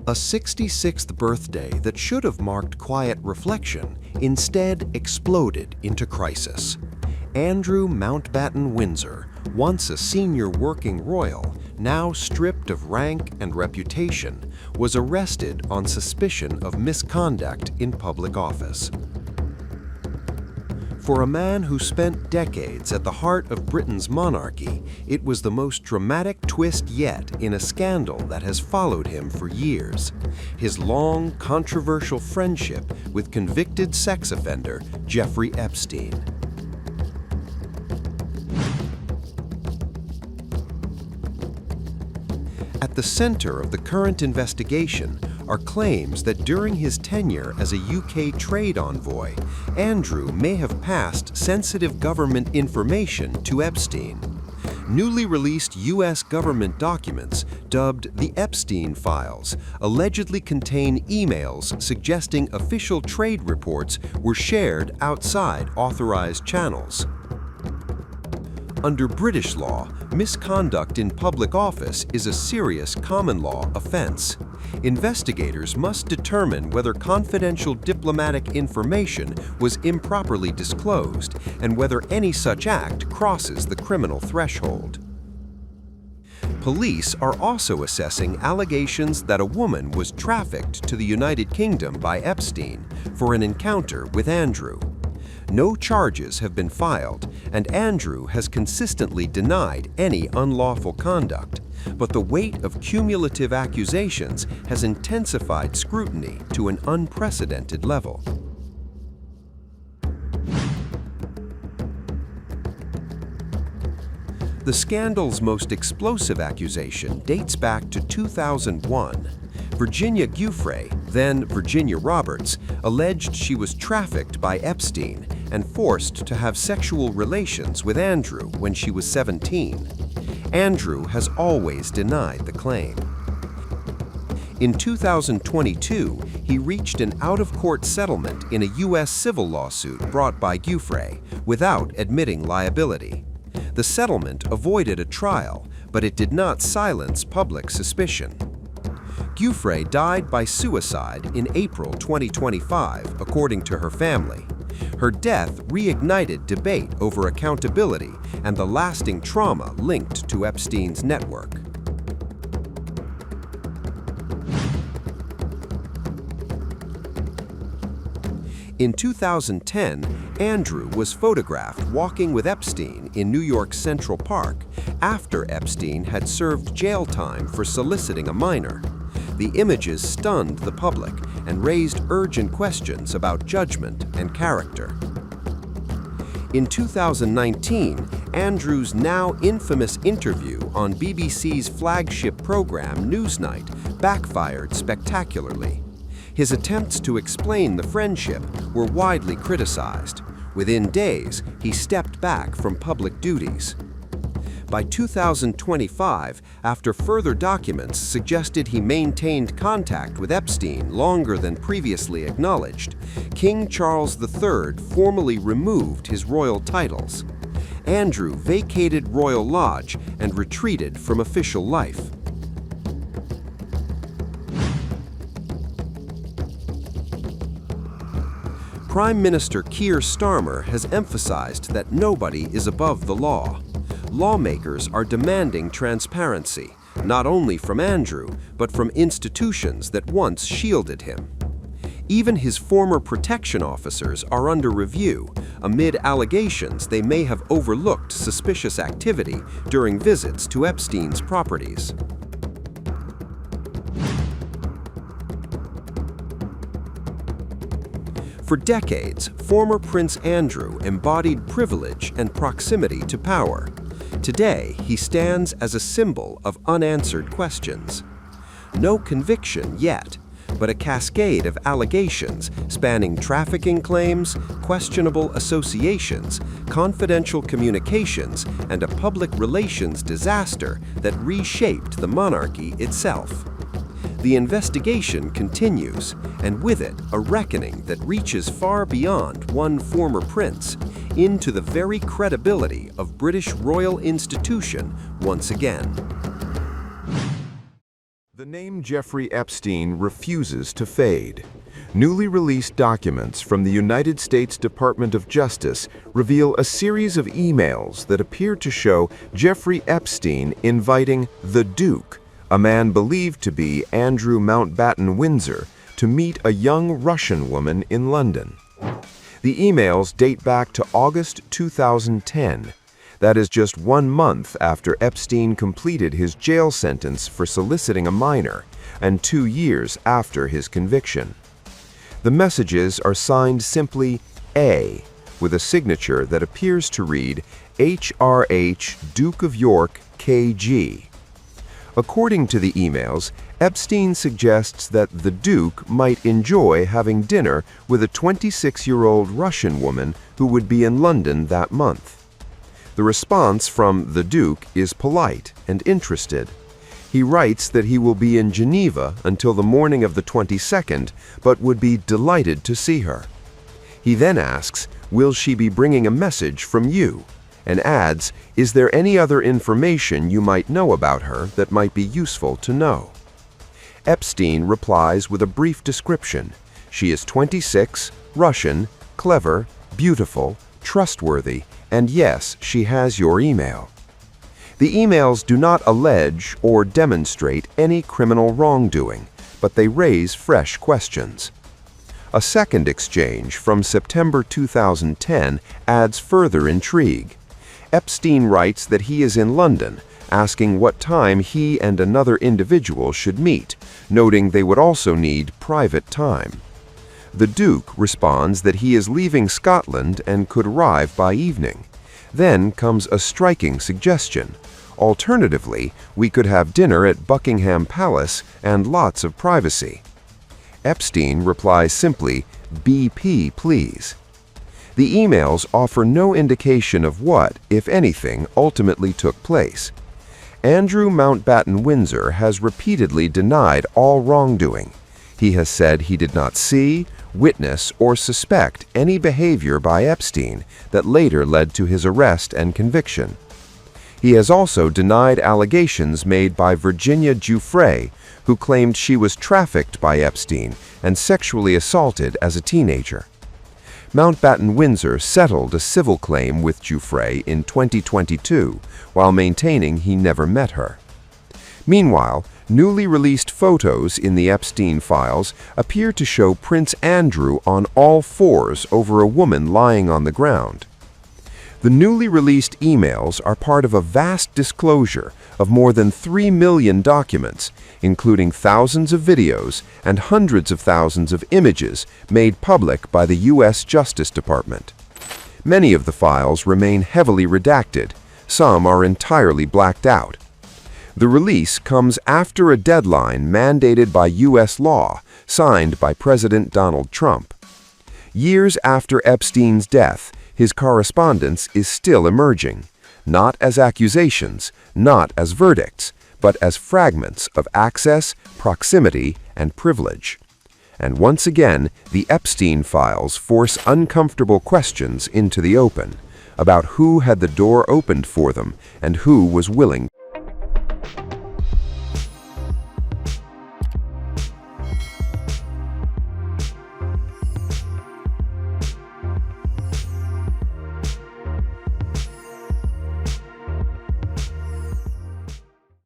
A 66th birthday that should have marked quiet reflection instead exploded into crisis. Andrew Mountbatten Windsor, once a senior working royal, now stripped of rank and reputation, was arrested on suspicion of misconduct in public office. For a man who spent decades at the heart of Britain's monarchy, it was the most dramatic twist yet in a scandal that has followed him for years: his long, controversial friendship with convicted sex offender Jeffrey Epstein. At the center of the current investigation are claims that during his tenure as a UK trade envoy, Andrew may have passed sensitive government information to Epstein. Newly released US government documents, dubbed the Epstein files, allegedly contain emails suggesting official trade reports were shared outside authorized channels. Under British law, misconduct in public office is a serious common law offense. Investigators must determine whether confidential diplomatic information was improperly disclosed and whether any such act crosses the criminal threshold. Police are also assessing allegations that a woman was trafficked to the United Kingdom by Epstein for an encounter with Andrew. No charges have been filed, and Andrew has consistently denied any unlawful conduct, but the weight of cumulative accusations has intensified scrutiny to an unprecedented level. The scandal's most explosive accusation dates back to 2001. Virginia Giuffre, then Virginia Roberts, alleged she was trafficked by Epstein and forced to have sexual relations with Andrew when she was 17. Andrew has always denied the claim. In 2022, he reached an out-of-court settlement in a U.S. civil lawsuit brought by Giuffre without admitting liability. The settlement avoided a trial, but it did not silence public suspicion. Giuffre died by suicide in April 2025, according to her family. Her death reignited debate over accountability and the lasting trauma linked to Epstein's network. In 2010, Andrew was photographed walking with Epstein in New York's Central Park after Epstein had served jail time for soliciting a minor. The images stunned the public and raised urgent questions about judgment and character. In 2019, Andrew's now infamous interview on BBC's flagship program Newsnight backfired spectacularly. His attempts to explain the friendship were widely criticized. Within days, he stepped back from public duties. By 2025, after further documents suggested he maintained contact with Epstein longer than previously acknowledged, King Charles III formally removed his royal titles. Andrew vacated Royal Lodge and retreated from official life. Prime Minister Keir Starmer has emphasized that nobody is above the law. Lawmakers are demanding transparency, not only from Andrew, but from institutions that once shielded him. Even his former protection officers are under review, amid allegations they may have overlooked suspicious activity during visits to Epstein's properties. For decades, former Prince Andrew embodied privilege and proximity to power. Today, he stands as a symbol of unanswered questions. No conviction yet, but a cascade of allegations spanning trafficking claims, questionable associations, confidential communications, and a public relations disaster that reshaped the monarchy itself. The investigation continues, and with it, a reckoning that reaches far beyond one former prince into the very credibility of British royal institution once again. The name Jeffrey Epstein refuses to fade. Newly released documents from the United States Department of Justice reveal a series of emails that appear to show Jeffrey Epstein inviting the Duke, a man believed to be Andrew Mountbatten Windsor, to meet a young Russian woman in London. The emails date back to August 2010. That is just 1 month after Epstein completed his jail sentence for soliciting a minor, and 2 years after his conviction. The messages are signed simply A, with a signature that appears to read HRH Duke of York KG. According to the emails, Epstein suggests that the Duke might enjoy having dinner with a 26-year-old Russian woman who would be in London that month. The response from the Duke is polite and interested. He writes that he will be in Geneva until the morning of the 22nd, but would be delighted to see her. He then asks, will she be bringing a message from you? And adds, is there any other information you might know about her that might be useful to know? Epstein replies with a brief description. She is 26, Russian, clever, beautiful, trustworthy, and yes, she has your email. The emails do not allege or demonstrate any criminal wrongdoing, but they raise fresh questions. A second exchange from September 2010 adds further intrigue. Epstein writes that he is in London, asking what time he and another individual should meet, noting they would also need private time. The Duke responds that he is leaving Scotland and could arrive by evening. Then comes a striking suggestion. Alternatively, we could have dinner at Buckingham Palace and lots of privacy. Epstein replies simply, BP please. The emails offer no indication of what, if anything, ultimately took place. Andrew Mountbatten Windsor has repeatedly denied all wrongdoing. He has said he did not see, witness, or suspect any behavior by Epstein that later led to his arrest and conviction. He has also denied allegations made by Virginia Giuffre, who claimed she was trafficked by Epstein and sexually assaulted as a teenager. Mountbatten Windsor settled a civil claim with Giuffre in 2022, while maintaining he never met her. Meanwhile, newly released photos in the Epstein files appear to show Prince Andrew on all fours over a woman lying on the ground. The newly released emails are part of a vast disclosure of more than 3 million documents, including thousands of videos and hundreds of thousands of images made public by the U.S. Justice Department. Many of the files remain heavily redacted. Some are entirely blacked out. The release comes after a deadline mandated by U.S. law, signed by President Donald Trump. Years after Epstein's death, his correspondence is still emerging, not as accusations, not as verdicts, but as fragments of access, proximity, and privilege. And once again, the Epstein files force uncomfortable questions into the open about who had the door opened for them and who was willing